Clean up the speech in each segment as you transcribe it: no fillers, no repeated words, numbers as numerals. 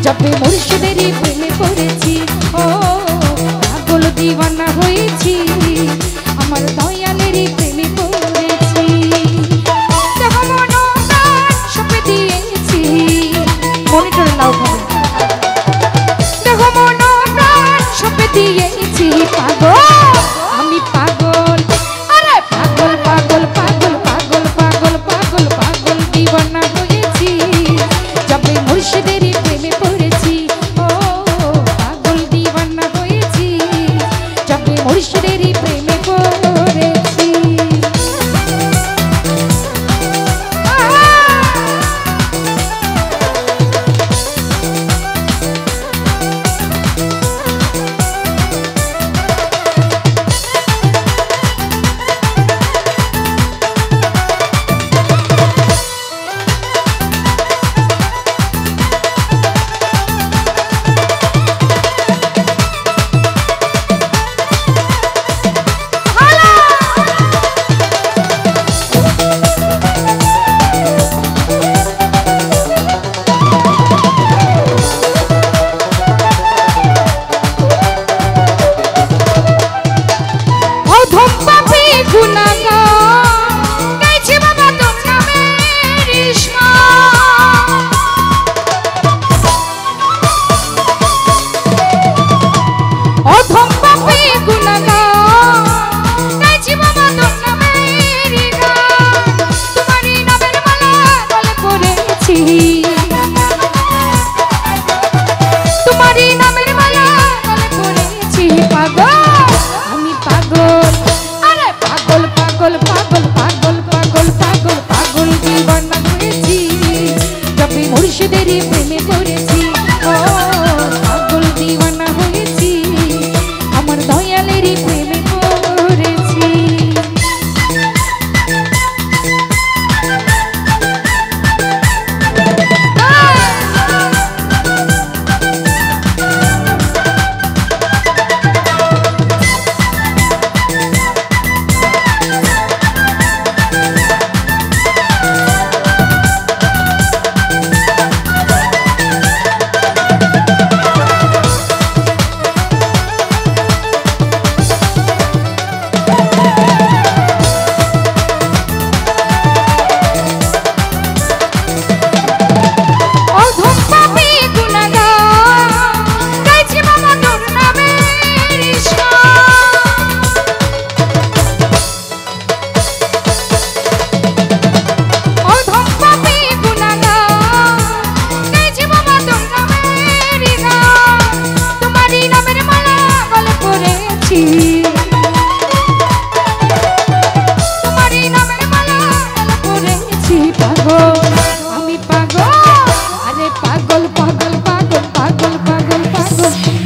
जबे मुर्शिदेरी प्रेमे पड़ेছি ओ पागल दीवाना হয়েছি আমার দয়ালেরই প্রেমে পড়েছি দেখো মন প্রাণ সব দিয়েছি মনিটরে লাউড হবে দেখো মন প্রাণ সব দিয়েছি পাগল আমি পাগল আরে পাগল পাগল পাগল পাগল পাগল পাগল পাগল दीवाना হয়েছি जबे मुर्शिदेरी प्रेमे पड़ेছি ओ पागल दीवाना হয়েছি जबे मुर्शिदेरी प्रेमे पड़ेছি मुर्शिदेरी प्रेमे पड़ेছি ओ पागल दीवाना হয়েছি আমার দয়ালেরই প্রেমে পড়েছি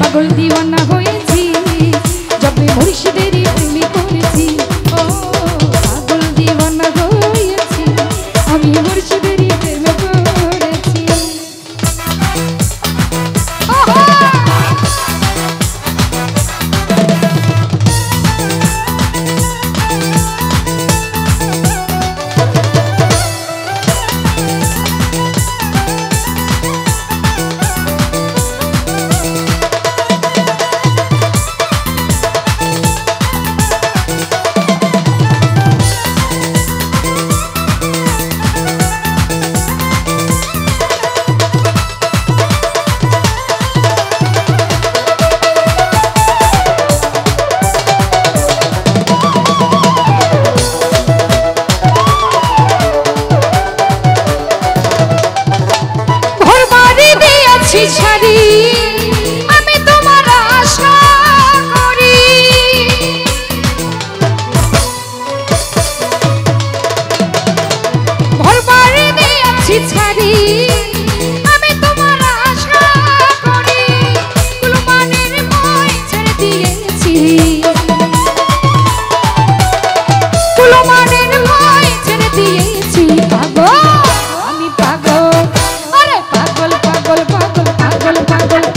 पागल दीवाना হয়েছি जबे मुर्शिदेरी प्रेमे पड़েছি ओ पागल दीवाना হয়েছি আমি মুর্শিদেরই প্রেমে পড়েছি ছাড়ি আমি তোমার আশা করি ঘর বাড়ি দিয়েছি ছাড়ি আমি তোমার আশা করি কুলমানের মই ছেড়ে দিয়েছি কুলমানের মই ছেড়ে দিয়েছি পাগল আমি পাগল আরে পাগল পাগল পাগল पागल पागल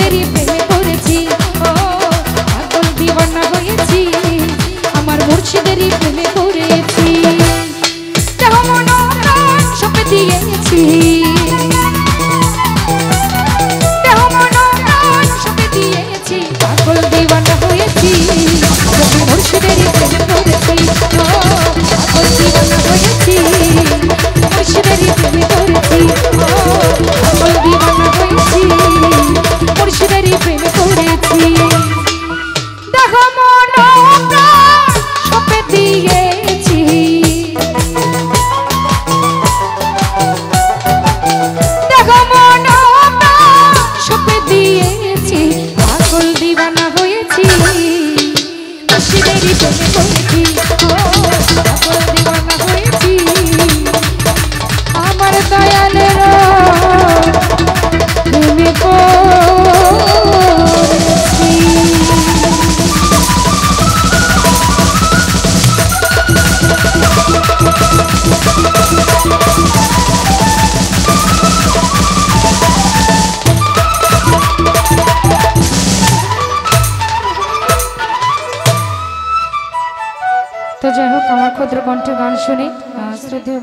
মুর্শিদেরই প্রেমে পড়েছি ও পাগল দিওয়ানা হয়েছি আমার মুর্শিদেরই প্রেমে পড়েছি দেহ মন প্রাণ সঁপে দিয়েছি দেহ মন প্রাণ সঁপে দিয়েছি পাগল দিওয়ানা হয়েছি আমি মুর্শিদেরই প্রেমে পড়েছি ও পাগল দিওয়ানা হয়েছি মুর্শিদেরই প্রেমে পড়েছি ও পাগল দিওয়ানা হয়েছি মুর্শিদেরই প্রেমে পড়েছি দেহ মন প্রাণ সঁপে দিয়েছি দেহ মন প্রাণ সঁপে দিয়েছি পাগল দিওয়ানা হয়েছি মুর্শিদেরই প্রেমে পড়েছি ও পাগল দিওয়ানা হয়েছি আমার দয়ালের প্রেমে পড়েছি তো যাই হোক আমার ক্ষুদ্র কণ্ঠে গান শুনে শ্রদ্ধেয়